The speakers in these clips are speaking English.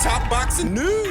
Top boxing news.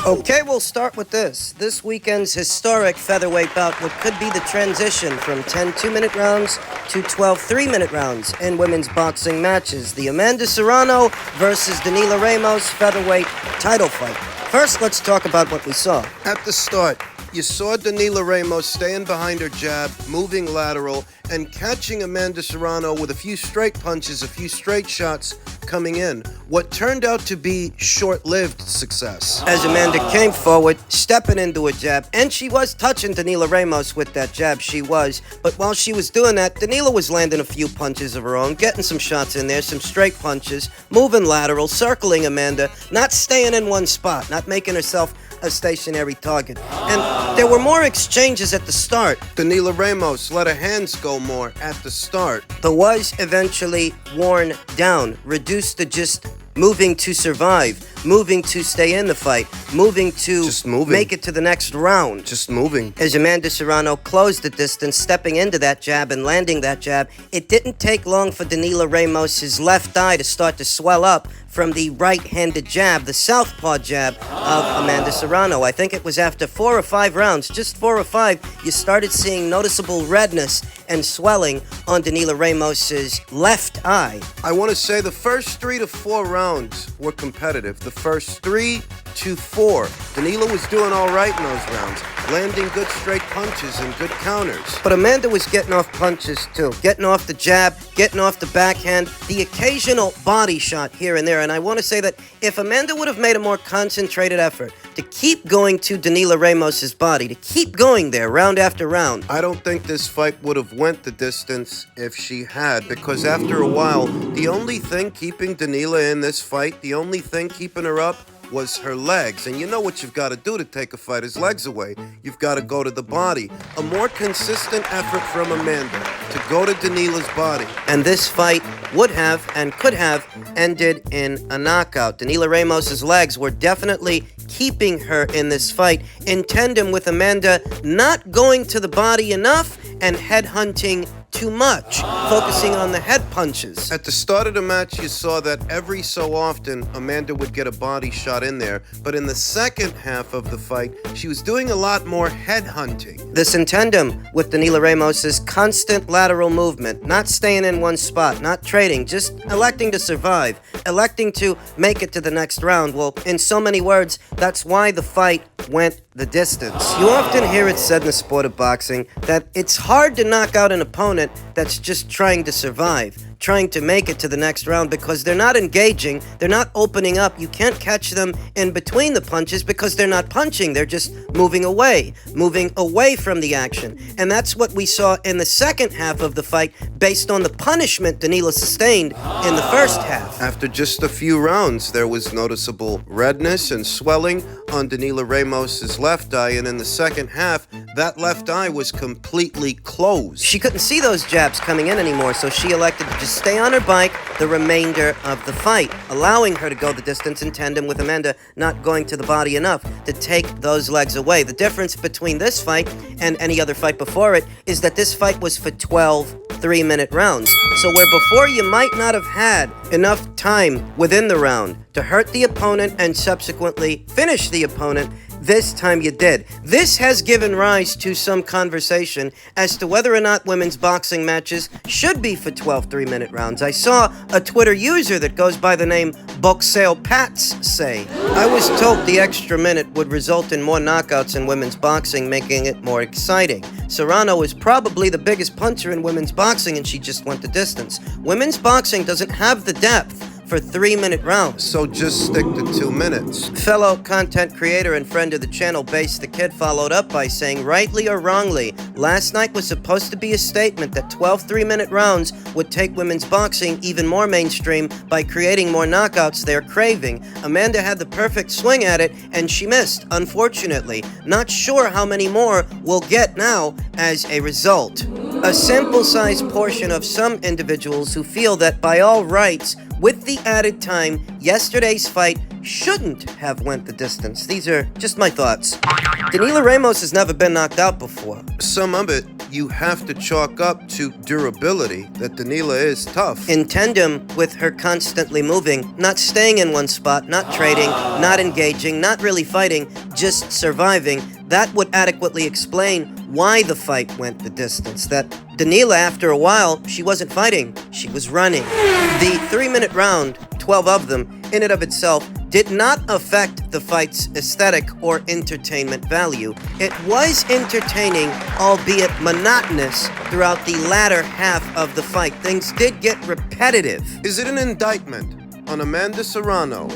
Okay, we'll start with this. This weekend's historic featherweight bout, what could be the transition from 10 2-minute rounds to 12 3-minute rounds in women's boxing matches. The Amanda Serrano versus Danila Ramos featherweight title fight. First, let's talk about what we saw. At the start, you saw Danila Ramos staying behind her jab, moving lateral, and catching Amanda Serrano with a few straight punches, a few straight shots coming in. What turned out to be short-lived success. As Amanda came forward, stepping into a jab, and she was touching Danila Ramos with that jab, she was. But while she was doing that, Danila was landing a few punches of her own, getting some shots in there, some straight punches, moving lateral, circling Amanda, not staying in one spot, not making herself a stationary target. And there were more exchanges at the start. Danila Ramos let her hands go more at the start. The was eventually worn down, reduced to just moving to survive, moving to stay in the fight, moving to make it to the next round. Just moving. As Amanda Serrano closed the distance, stepping into that jab and landing that jab, it didn't take long for Danila Ramos' left eye to start to swell up from the right-handed jab, the southpaw jab of Amanda Serrano. I think it was after 4 or 5 rounds, just 4 or 5, you started seeing noticeable redness and swelling on Danila Ramos' left eye. I want to say the first 3 to 4 rounds were competitive. The first 3 to 4. Danila was doing all right in those rounds, landing good straight punches and good counters. But Amanda was getting off punches too, getting off the jab, getting off the backhand, the occasional body shot here and there. And I want to say that if Amanda would have made a more concentrated effort to keep going to Danila Ramos' body, to keep going there round after round, I don't think this fight would have went the distance if she had, because after a while, the only thing keeping Danila in this fight, the only thing keeping her up, was her legs. And you know what you've got to do to take a fighter's legs away. You've got to go to the body. A more consistent effort from Amanda to go to Danila's body. And this fight would have and could have ended in a knockout. Danila Ramos' legs were definitely keeping her in this fight, in tandem with Amanda not going to the body enough and headhunting too much, focusing on the head punches. At the start of the match, you saw that every so often, Amanda would get a body shot in there, but in the second half of the fight, she was doing a lot more head hunting. This in tandem with Danila Ramos' constant lateral movement, not staying in one spot, not trading, just electing to survive, electing to make it to the next round. Well, in so many words, that's why the fight went the distance. You often hear it said in the sport of boxing that it's hard to knock out an opponent that's just trying to survive, trying to make it to the next round, because they're not engaging, they're not opening up. You can't catch them in between the punches because they're not punching, they're just moving away from the action. And that's what we saw in the second half of the fight based on the punishment Danila sustained in the first half. After just a few rounds, there was noticeable redness and swelling on Danila Ramos' left eye, and in the second half, that left eye was completely closed. She couldn't see those jabs coming in anymore, so she elected to just stay on her bike the remainder of the fight, allowing her to go the distance in tandem with Amanda not going to the body enough to take those legs away. The difference between this fight and any other fight before it is that this fight was for 12 3-minute rounds. So where before you might not have had enough time within the round to hurt the opponent and subsequently finish the opponent, this time you did. This has given rise to some conversation as to whether or not women's boxing matches should be for 12 3-minute rounds. I saw a Twitter user that goes by the name Boxeo Pats say, I was told the extra minute would result in more knockouts in women's boxing, making it more exciting. Serrano is probably the biggest puncher in women's boxing, and she just went the distance. Women's boxing doesn't have the depth for 3-minute rounds. So just stick to 2 minutes. Fellow content creator and friend of the channel, Base the Kid, followed up by saying, rightly or wrongly, last night was supposed to be a statement that 12 3-minute rounds would take women's boxing even more mainstream by creating more knockouts they're craving. Amanda had the perfect swing at it, and she missed, unfortunately. Not sure how many more we'll get now as a result. A sample-sized portion of some individuals who feel that by all rights, with the added time, yesterday's fight shouldn't have went the distance. These are just my thoughts. Danila Ramos has never been knocked out before. Some of it you have to chalk up to durability, that Danila is tough. In tandem with her constantly moving, not staying in one spot, not trading, not engaging, not really fighting, just surviving, that would adequately explain why the fight went the distance. That Danila, after a while, she wasn't fighting, she was running. The 3-minute round, 12 of them, in and of itself, did not affect the fight's aesthetic or entertainment value. It was entertaining, albeit monotonous, throughout the latter half of the fight. Things did get repetitive. Is it an indictment on Amanda Serrano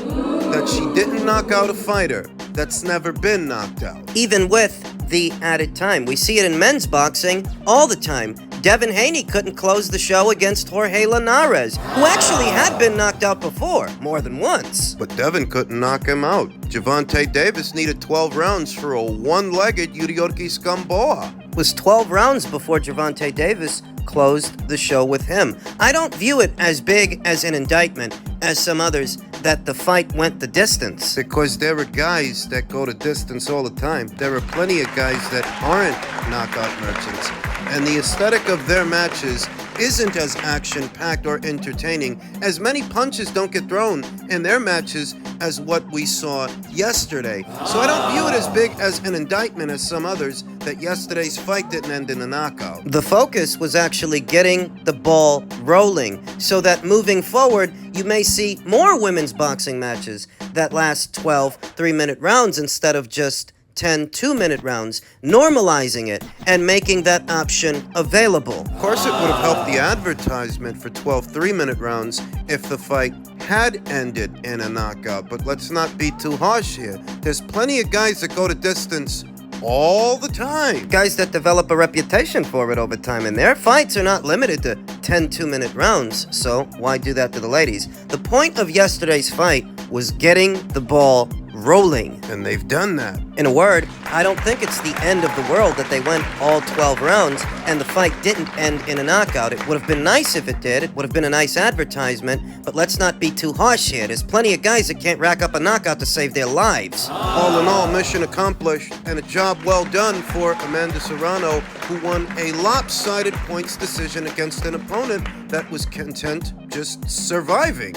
that she didn't knock out a fighter that's never been knocked out? Even with the added time. We see it in men's boxing all the time. Devin Haney couldn't close the show against Jorge Linares, who actually had been knocked out before, more than once. But Devin couldn't knock him out. Gervonta Davis needed 12 rounds for a one-legged Yuriorki Scamboa. It was 12 rounds before Gervonta Davis closed the show with him. I don't view it as big as an indictment as some others that the fight went the distance. Because there are guys that go to distance all the time. There are plenty of guys that aren't knockout merchants. And the aesthetic of their matches isn't as action-packed or entertaining, as many punches don't get thrown in their matches as what we saw yesterday. So I don't view it as big as an indictment as some others that yesterday's fight didn't end in a knockout. The focus was actually getting the ball rolling, so that moving forward, you may see more women's boxing matches that last 12 3-minute rounds instead of just 10 2-minute rounds, normalizing it and making that option available. Of course, it would have helped the advertisement for 12 3-minute rounds if the fight had ended in a knockout. But let's not be too harsh here. There's plenty of guys that go to distance all the time. Guys that develop a reputation for it over time, and their fights are not limited to 10 2-minute rounds, so why do that to the ladies? The point of yesterday's fight was getting the ball rolling. And they've done that. In a word, I don't think it's the end of the world that they went all 12 rounds and the fight didn't end in a knockout. It would have been nice if it did. It would have been a nice advertisement, but let's not be too harsh here. There's plenty of guys that can't rack up a knockout to save their lives. All in all, mission accomplished and a job well done for Amanda Serrano, who won a lopsided points decision against an opponent that was content just surviving.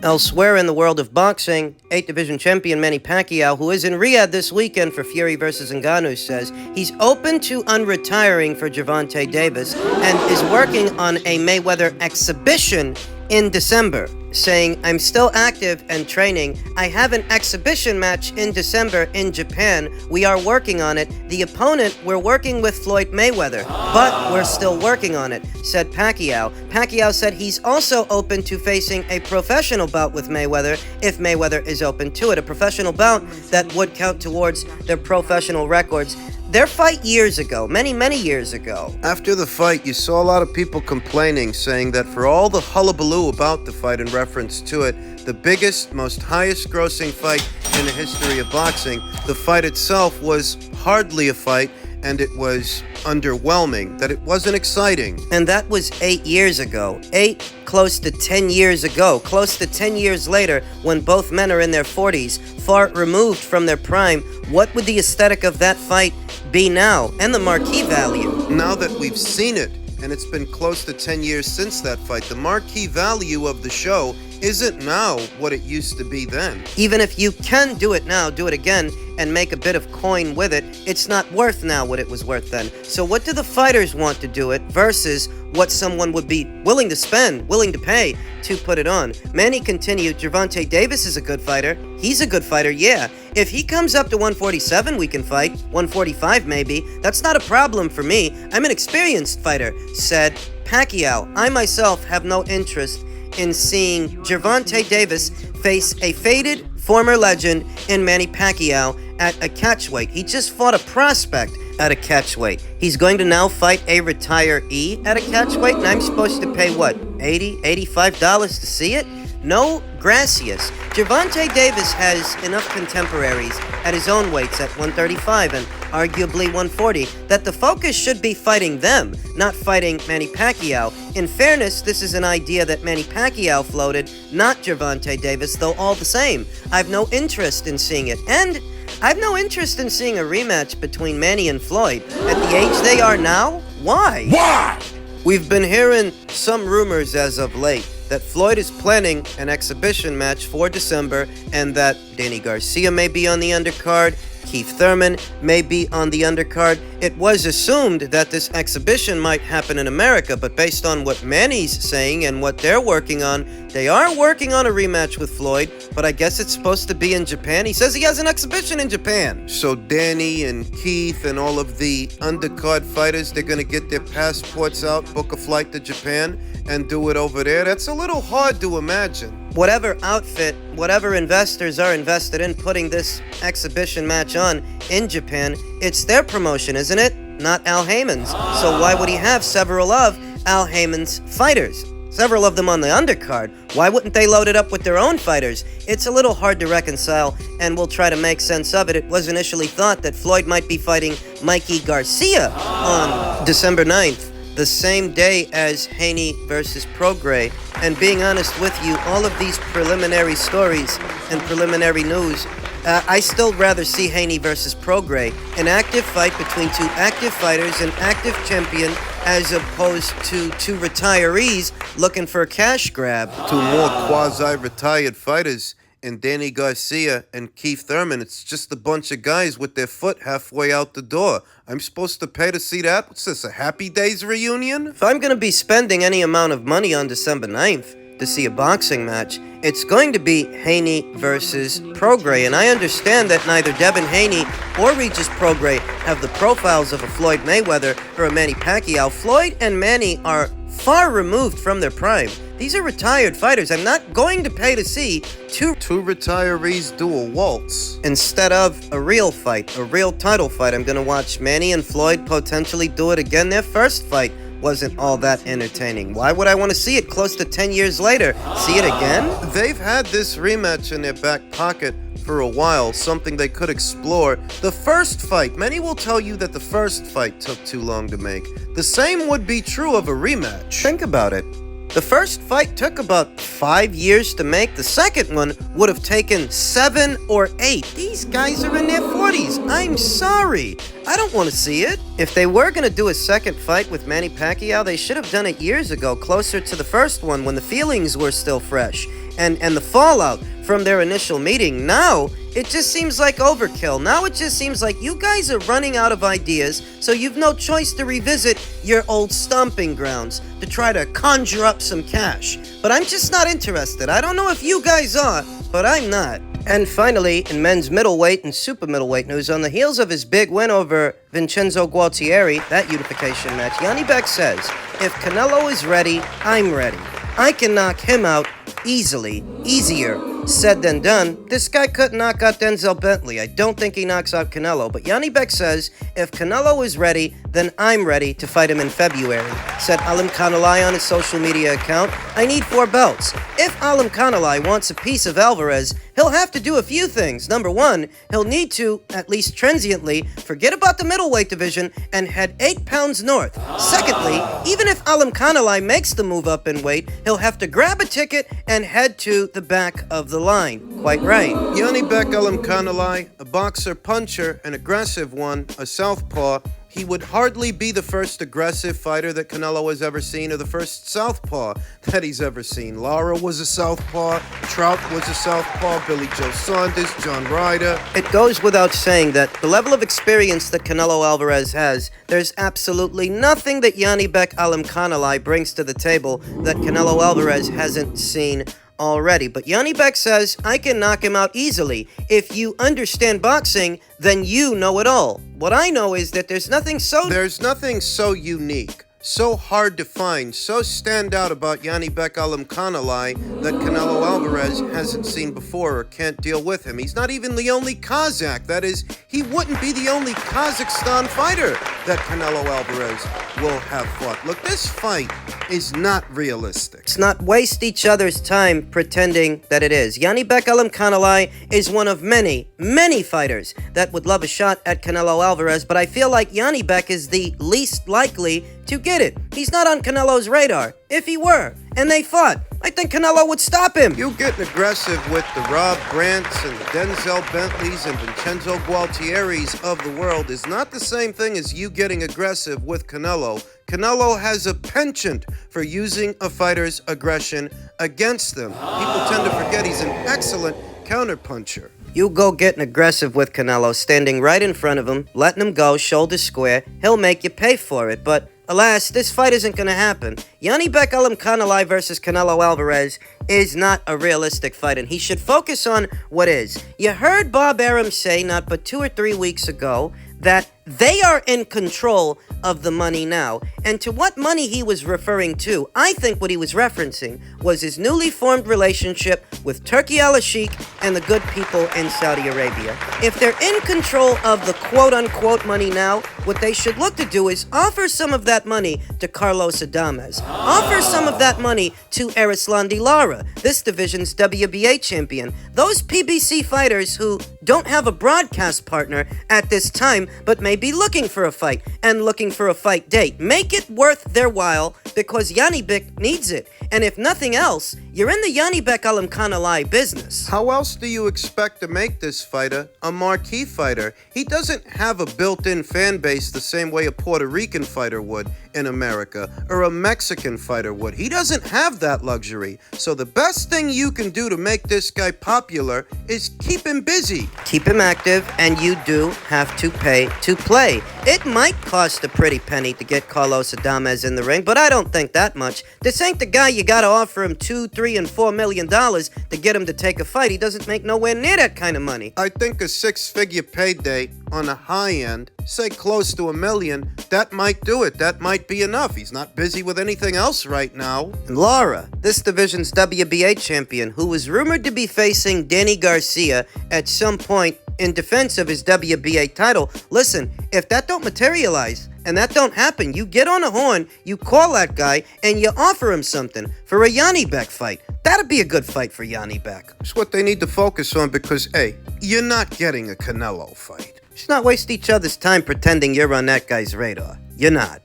Elsewhere in the world of boxing, 8th division champion Manny Pacquiao, who is in Riyadh this weekend for Fury vs. Ngannou, says he's open to unretiring for Gervonta Davis and is working on a Mayweather exhibition in December, saying, "I'm still active and training. I have an exhibition match in December in Japan. We are working on it. The opponent, we're working with Floyd Mayweather, but we're still working on it," said Pacquiao. Pacquiao said he's also open to facing a professional bout with Mayweather if Mayweather is open to it, a professional bout that would count towards their professional records. Their fight years ago, many, many years ago. After the fight, you saw a lot of people complaining, saying that for all the hullabaloo about the fight in reference to it, the biggest, most highest grossing fight in the history of boxing, the fight itself was hardly a fight, and it was underwhelming, that it wasn't exciting. And that was 8 years ago. 8, close to 10 years ago. Close to 10 years later, when both men are in their 40s, far removed from their prime, what would the aesthetic of that fight be now? And the marquee value? Now that we've seen it, and it's been close to 10 years since that fight, the marquee value of the show isn't now what it used to be then. Even if you can do it now, do it again, and make a bit of coin with it, it's not worth now what it was worth then. So what do the fighters want to do it versus what someone would be willing to spend, willing to pay to put it on? Manny continued, Gervonta Davis is a good fighter. He's a good fighter, yeah. If he comes up to 147, we can fight. 145 maybe. That's not a problem for me. I'm an experienced fighter, said Pacquiao. I myself have no interest in seeing Gervonta Davis face a faded former legend in Manny Pacquiao at a catchweight. He just fought a prospect at a catchweight. He's going to now fight a retiree at a catchweight, and I'm supposed to pay what, $80, $85 to see it? No gracias. Gervonta Davis has enough contemporaries at his own weights at 135 and arguably 140 that the focus should be fighting them, not fighting Manny Pacquiao. In fairness, this is an idea that Manny Pacquiao floated, not Gervonta Davis, though all the same, I've no interest in seeing it. And I've no interest in seeing a rematch between Manny and Floyd. At the age they are now, Why? Why? We've been hearing some rumors as of late that Floyd is planning an exhibition match for December and that Danny Garcia may be on the undercard, Keith Thurman may be on the undercard. It was assumed that this exhibition might happen in America, but based on what Manny's saying and what they're working on, they are working on a rematch with Floyd, but I guess it's supposed to be in Japan. He says he has an exhibition in Japan. So Danny and Keith and all of the undercard fighters, they're going to get their passports out, book a flight to Japan, and do it over there? That's a little hard to imagine. Whatever outfit, whatever investors are invested in putting this exhibition match on in Japan, it's their promotion, isn't it? Not Al Heyman's. So why would he have several of Al Heyman's fighters? Several of them on the undercard. Why wouldn't they load it up with their own fighters? It's a little hard to reconcile, and we'll try to make sense of it. It was initially thought that Floyd might be fighting Mikey Garcia on December 9th. The same day as Haney versus Prograis. And being honest with you, all of these preliminary stories and preliminary news, I still rather see Haney versus Prograis, an active fight between two active fighters, an active champion, as opposed to two retirees looking for a cash grab. Two more quasi-retired fighters in Danny Garcia and Keith Thurman. It's just a bunch of guys with their foot halfway out the door. I'm supposed to pay to see that? What's this, a Happy Days reunion? If I'm going to be spending any amount of money on December 9th to see a boxing match, it's going to be Haney versus Prograis. And I understand that neither Devin Haney or Regis Prograis have the profiles of a Floyd Mayweather or a Manny Pacquiao. Floyd and Manny are far removed from their prime. These are retired fighters. I'm not going to pay to see two retirees do a waltz. Instead of a real fight, a real title fight. I'm going to watch Manny and Floyd potentially do it again. Their first fight wasn't all that entertaining. Why would I want to see it close to 10 years later? See it again? They've had this rematch in their back pocket for a while, something they could explore. The first fight, many will tell you that the first fight took too long to make. The same would be true of a rematch. Think about it. The first fight took about 5 years to make. The second one would have taken 7 or 8. These guys are in their 40s. I'm sorry. I don't want to see it. If they were going to do a second fight with Manny Pacquiao, they should have done it years ago, closer to the first one when the feelings were still fresh and the fallout from their initial meeting. Now, it just seems like overkill. Now it just seems like you guys are running out of ideas, so you've no choice to revisit your old stomping grounds to try to conjure up some cash. But I'm just not interested. I don't know if you guys are, but I'm not. And finally, in men's middleweight and super middleweight news, on the heels of his big win over Vincenzo Gualtieri, that unification match, Janibek says, if Canelo is ready, I'm ready. I can knock him out easily. Easier said than done. This guy couldn't knock out Denzel Bentley. I don't think he knocks out Canelo. But Janibek says, if Canelo is ready, then I'm ready to fight him in February. Said Alim Kanalai on his social media account, I need 4 belts. If Alim Kanalai wants a piece of Alvarez, he'll have to do a few things. Number 1, he'll need to, at least transiently, forget about the middleweight division and head 8 pounds north. Secondly, even if Alim Kanalai makes the move up in weight, he'll have to grab a ticket and head to the back of the line. Quite right. Janibek Alim Kanalai, a boxer, puncher, an aggressive one, a southpaw. He would hardly be the first aggressive fighter that Canelo has ever seen or the first southpaw that he's ever seen. Lara was a southpaw, Trout was a southpaw, Billy Joe Saunders, John Ryder. It goes without saying that the level of experience that Canelo Alvarez has, there's absolutely nothing that Janibek Alim Kanalai brings to the table that Canelo Alvarez hasn't seen already. But Janibek says, I can knock him out easily. If you understand boxing, then you know it all. What I know is that there's nothing so unique, so hard to find, so stand out about Janibek Alim Kanalai that Canelo Alvarez hasn't seen before or can't deal with him. He's not even the only Kazakh. That is, he wouldn't be the only Kazakhstan fighter that Canelo Alvarez will have fought. Look, this fight is not realistic. Let's not waste each other's time pretending that it is. Janibek Alim Kanalai is one of many, many fighters that would love a shot at Canelo Alvarez, but I feel like Janibek is the least likely to get it. He's not on Canelo's radar. If he were, and they fought, I think Canelo would stop him. You getting aggressive with the Rob Brants and the Denzel Bentleys and Vincenzo Gualtieris of the world is not the same thing as you getting aggressive with Canelo. Canelo has a penchant for using a fighter's aggression against them. People tend to forget he's an excellent counterpuncher. You go getting aggressive with Canelo, standing right in front of him, letting him go, shoulder square. He'll make you pay for it, but alas, this fight isn't going to happen. Janibek Alimkhanuly versus Canelo Alvarez is not a realistic fight, and he should focus on what is. You heard Bob Arum say not but 2 or 3 weeks ago that they are in control of the money now. And to what money he was referring to, I think what he was referencing was his newly formed relationship with Turki al-Sheikh and the good people in Saudi Arabia. If they're in control of the quote-unquote money now, what they should look to do is offer some of that money to Carlos Adames. Offer some of that money to Erislandy Lara, this division's WBA champion. Those PBC fighters who don't have a broadcast partner at this time, but may be looking for a fight and looking for a fight date. Make it worth their while because Janibek needs it. And if nothing else, you're in the Janibek Alimkhanuly business. How else do you expect to make this fighter a marquee fighter? He doesn't have a built-in fan base the same way a Puerto Rican fighter would in America or a Mexican fighter would. He doesn't have that luxury. So the best thing you can do to make this guy popular is keep him busy. Keep him active, and you do have to pay to play. It might cost a pretty penny to get Carlos Adames in the ring, but I don't think that much. This ain't the guy you gotta offer him $2, $3, and $4 million to get him to take a fight. He doesn't make nowhere near that kind of money. I think a 6-figure payday on the high end, say close to $1 million, that might do it. That might be enough. He's not busy with anything else right now. And Lara, this division's WBA champion, who was rumored to be facing Danny Garcia at some point in defense of his WBA title. Listen, if that don't materialize and that don't happen, you get on a horn, you call that guy, and you offer him something for a Janibek fight. That'd be a good fight for Janibek. It's what they need to focus on because, hey, you're not getting a Canelo fight. Let's not waste each other's time pretending you're on that guy's radar. You're not.